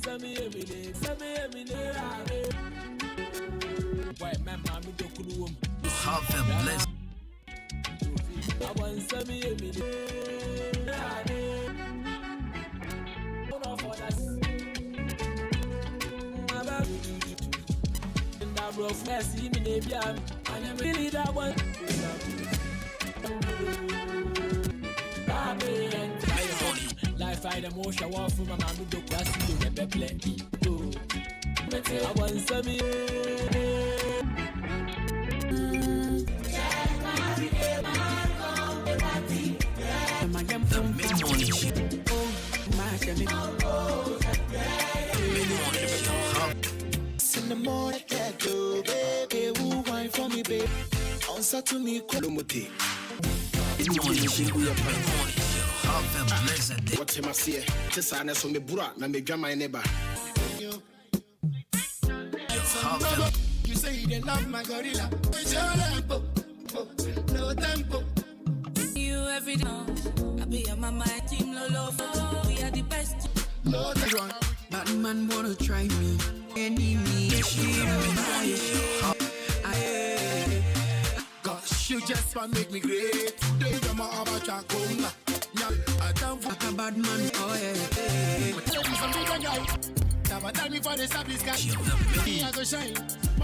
Have a blessed. Life I the motion walk from my mama do class you the plenty. I want some The mid-morning show. In the morning, baby, who wine for me, babe? Answer to me, Kolomote. Mid-morning show. Have a blessed day. What am I saying? Just honest from me, Bura, na me drama neighbor. You say you love my gorilla. It's your tempo, no tempo. You every day, I be your mama, team Lolo. We are the best. No run. Bad man wanna try me, enemy. Gosh, you just want make me great. Today you're my abacha conga. I don't fuck A bad man, oh yeah. tell you something, guy. Never tell me for the service guy. Me I go shine.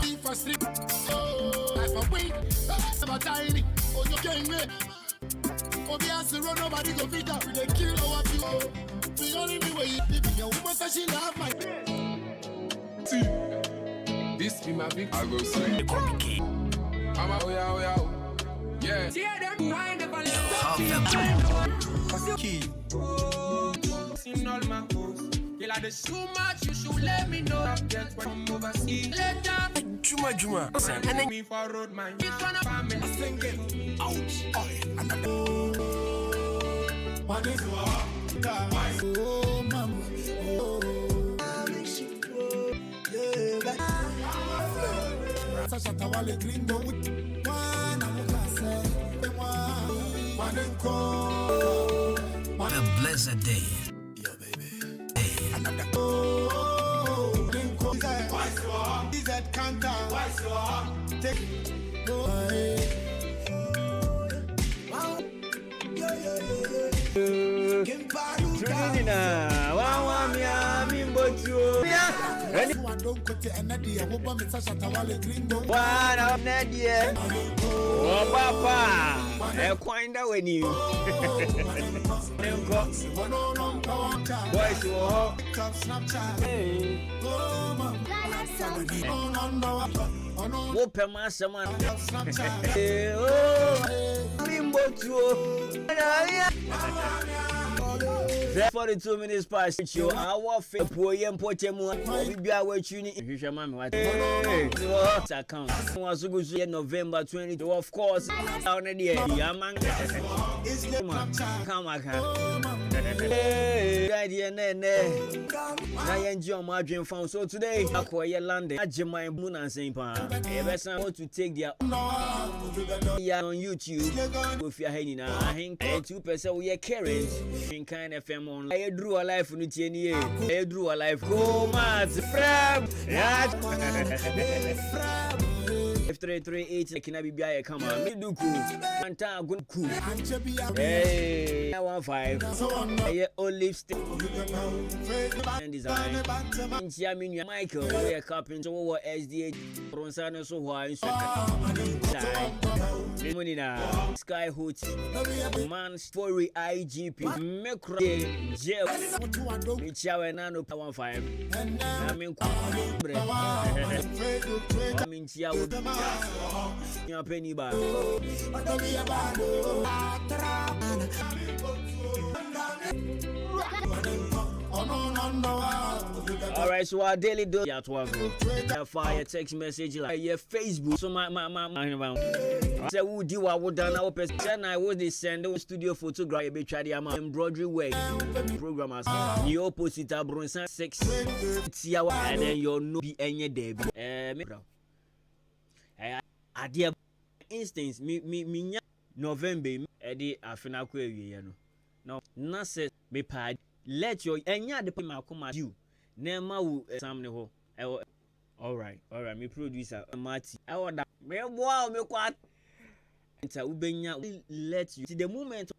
Me for sleep. Oh, I for wait. Never tiny. Oh, you can't wait. Oh, be as run nobody go beat up. They kill our people. We only me way you live. Your woman says she love my. See, this be my big. I go swing. I'm a oh yeah. See them behind the balloon. Key. seen all my posts. Girl, I do so much, you should let me know. Get from overseas. Later, Adwuma-Adwuma. and then me for road man. It's gonna family singing. Ouch. What is oh, mama. Sasha Tawale Gringo with one. What a blessed day. Yo, baby. Hey. Another is that counter? Take go That's 42 minutes past show. Our faith poem pochemu. We be our tuning. Hwehwe mama what? Account. Was go to November 20. Of course, down there. Yaman. Come on. Idea ne. Na yenjo my dream found. So today, akoye land. Ajema moon and saying pa. Everyone want to take their yeah on YouTube. If you're heading I think 2% we are carrying in kind of FM on. I drew a life on the I drew a life. Go mad, frab. F338 can be a come on. Me do cool. Manta good cool. Hey, 15. I olive stick and design. Inchiamin Michael, we are cupping to over SDA. Ronsano so why Monina Sky Hoot Man Story IGP Micro Jail Michawe Nano 15 I mean Chiao your penny bar. Alright, so our daily dose at 12. Fire text message like your Facebook. So my say who do I would done our person. I was the send studio photography be try the embroidery work programmers. The opposite Bronson 6 and then you'll no be any day. I dear instance me November Eddie afina kwe no. No nonsense be pad. Let your enya de pay ma come you. Nema wu exam ne ho. All right. Me producer Marty. I order. Me boa me kwat. Enta ubenya let you. The moment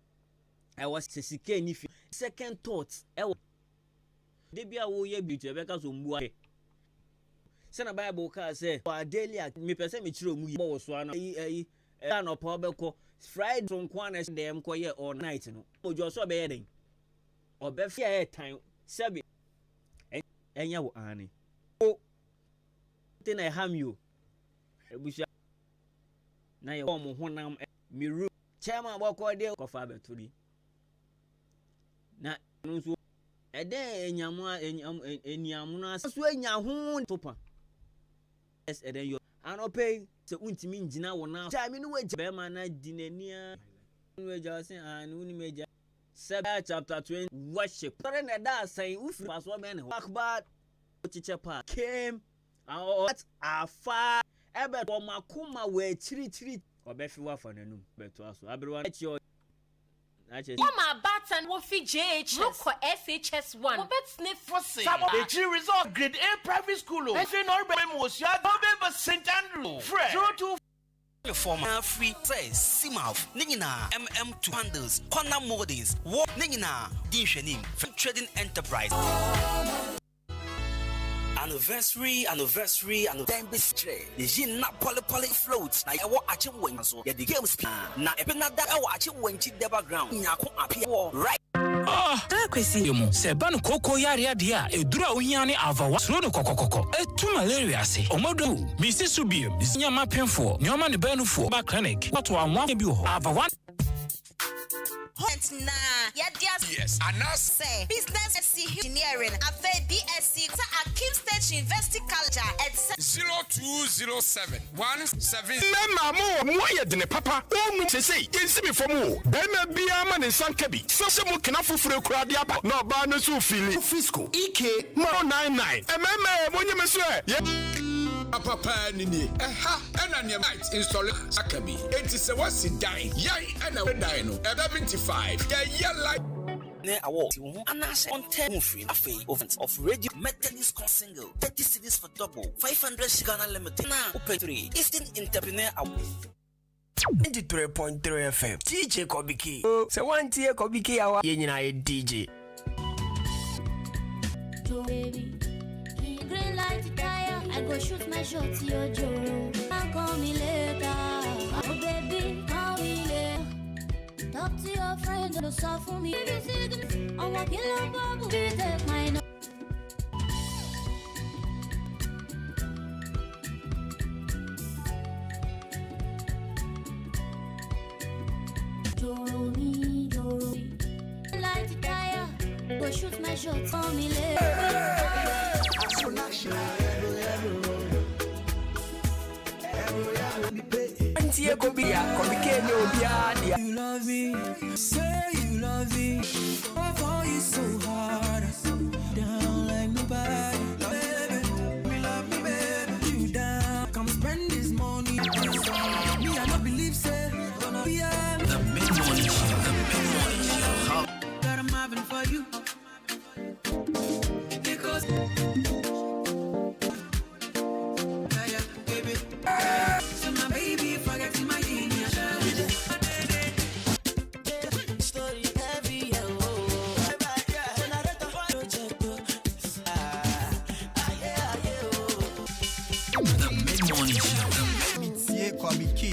I was sesike ni second thoughts. Debia wo ye beauty e beka so mbu ahe. Se na Bible ka say for daily me pese me chiro mu yi bo so ana no pa obeko Friday from kwana dem ko ye all night no. Ojo so be ye den. Obefia e time sebi enya wo ani. O tin I ham you. Ebusha na ye mo honam me room chairman boko de ko fa beturi. Na nso ede enyamu na so enya ho topa. Yes, eden yo anope se untimi ngina wo na cha me no we be ma na dinania we just say anu ni meja chapter 20 worship tore na da say ufi paso be ne akbar chichepa came what afa ebe to makuma we chiri obefi wa fa nanum beto aso abrewa Mama Batan Wofi JHS. Look for FHS 1. Wobet sniff for say. The G result grade A private school. If you know was ya St. Andrew. Fresh. 02 former free says Simaf Ningina MM2 handles corner moldings war Ningina Dinshanim trading enterprise. Anniversary then be straight. The gin not poly floats. Now you watch it when so the game speed. Now if not that I watch it when the background. Nyako appear right. Kwesi yomu se banu koko yari adia edura uhiane avawa slow no kokokoko etu malaria se omodo misi subium nya mapemfo nyoma ne banu fo ba clinic what one bi ho avawa na yes say business engineering afa BSc at Kingston University College at 0207 17 Mama mo ye de papa o mu say yensi me from o be ma bia ma ne sanka bi so se mo kena foforo kura de aba na oba no so fili fisco EK 99 ememe mo nyeme so Papa nini ena ne might install akabi enti se wasi die yai ena we die no eba 25 ya like ne award anase on 10 free afei of radio Methodist single 30 cities for double 500 Ghana limited na open 3 Eastern Entrepreneur Award 93.3 FM DJ Kobiki se wantie Kobiki awa ye nyina ye DJ baby green light tire I go shoot my shot your Joe call me later oh baby call me later talk to your friend and stop for me I'm walking up bubble take my light tire go shoot my shot for me later Antie Kobia Kobike no bia You love me, say you love me. I fall you so hard, down like nobody. Love me, baby. You down, come spend this money. Me, I don't believe, say, gonna be the big money show. that I'm having for you. Because baby. So my baby forget my genius. Story heavy, The big money show. It's Kobiki.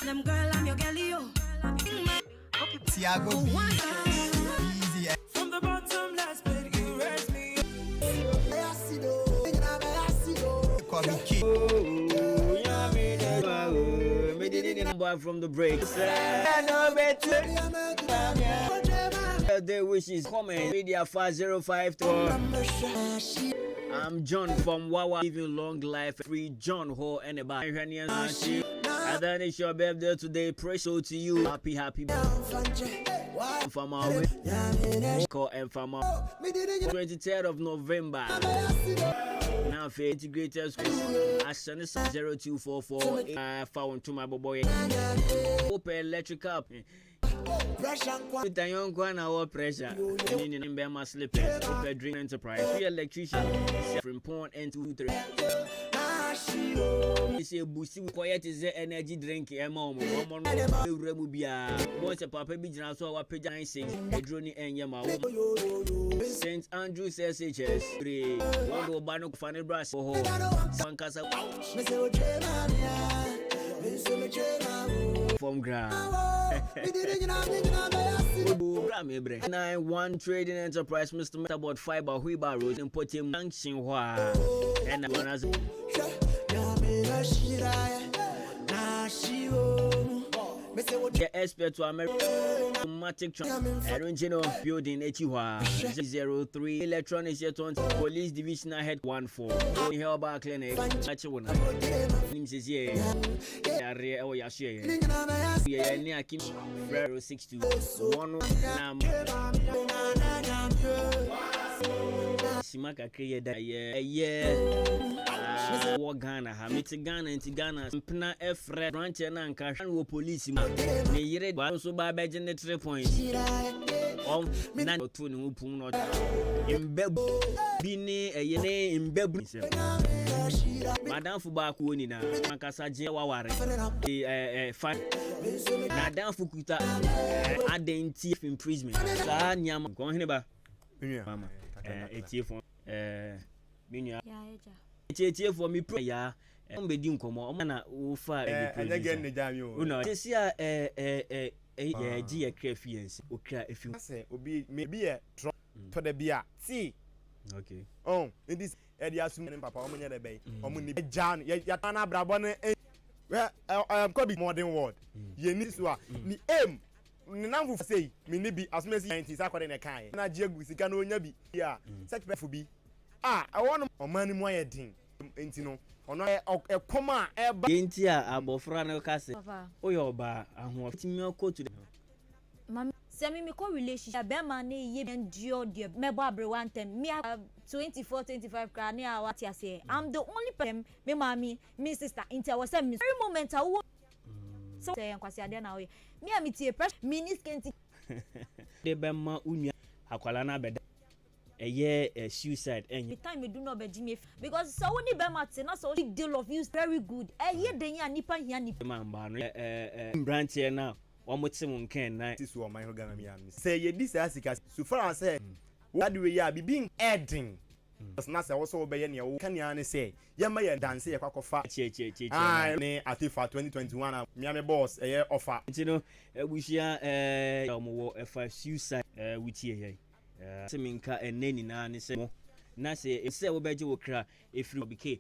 Them girl, I'm your girlie, yo. Tiago easy. From the bottom, last bit, you raise me. Kobiki. Boy from the break. Birthday wishes comment media 5052. I'm John from Wawa, giving long life free John Ho and about And then it's your birthday today. Pray so to you. Happy birthday. From our way. Call and from our 23rd of November. Now for integrated school. I send it 0244 found to my boy. Open electric up. With a young one hour pressure. Meaning in Bama slippers. Open drink enterprise. Free electrician. From point and 2 3. Say Busi quiet is the energy drink mom. Remubia. Once a papa be so our page 96. A drone and Yama. St. Andrew's SHS. One Obano Fanny Brass. Sankasa from ground. 91 trading enterprise, Mr. About fiber wheelbarrows and put him function and I want to the expert to American original building 03 electronics 20 police division head 14 Helba clinic names is here area or yashie near Kim 62 one Simaka create that Ghana, Hamiti Ghana, and Ghana, Pna F. Red Ranch and Anka, and police. They yet also by Bajan 3 points. None or 2 no pum not in Beb Bini a yene in Beb. Madame Fubakunina, Makasaja Waware, fat Madame Fukuta, identity of imprisonment. Sanyam, going about Mama, a tear for Minya. It's for me, prayer. I'm being come on, man. Oh, far again, the damn you. No, this year, a dear crefiance. Okay, if you say, maybe a drop for the beer. See, okay. Oh, it is Eddie Assume Papa, Omnia Bay, Omni Jan, Yatana Brabone. Well, I am could be more than word. Ye need to the aim. Now, say, me be as many 90s according to kind. And I jig can only be here. Such for be. I want a money more thing. Intino, on a comma, a Intia, Abofrano Castle. Oh, your bar, and what you go to the Mammy, semi me co relationship, Bemani, ye endure dear, Mebabra one time, me 24-25 crown near what you say. I'm the only person, me mammy, me sister, into our very moment. I won't so say, and Quasia now. Me, I meet a press, miniscanty. The Bema Unia, Aqualana bed. A year suicide and the time we do not be Jimmy because so only Bemats and also big deal of use very good. A year the Nipa Yani branch here now. One more someone can this is what my organic say ye this as so far as say what do we be being adding? Because Nasa also obey any can you say Yamaya dance a cock of fat I may at if 2021 Miami boss a year offer. You know, we share a 5 suicide with ye. Seminka and Neni na say, Nase, if say, Obejo will cry if you became.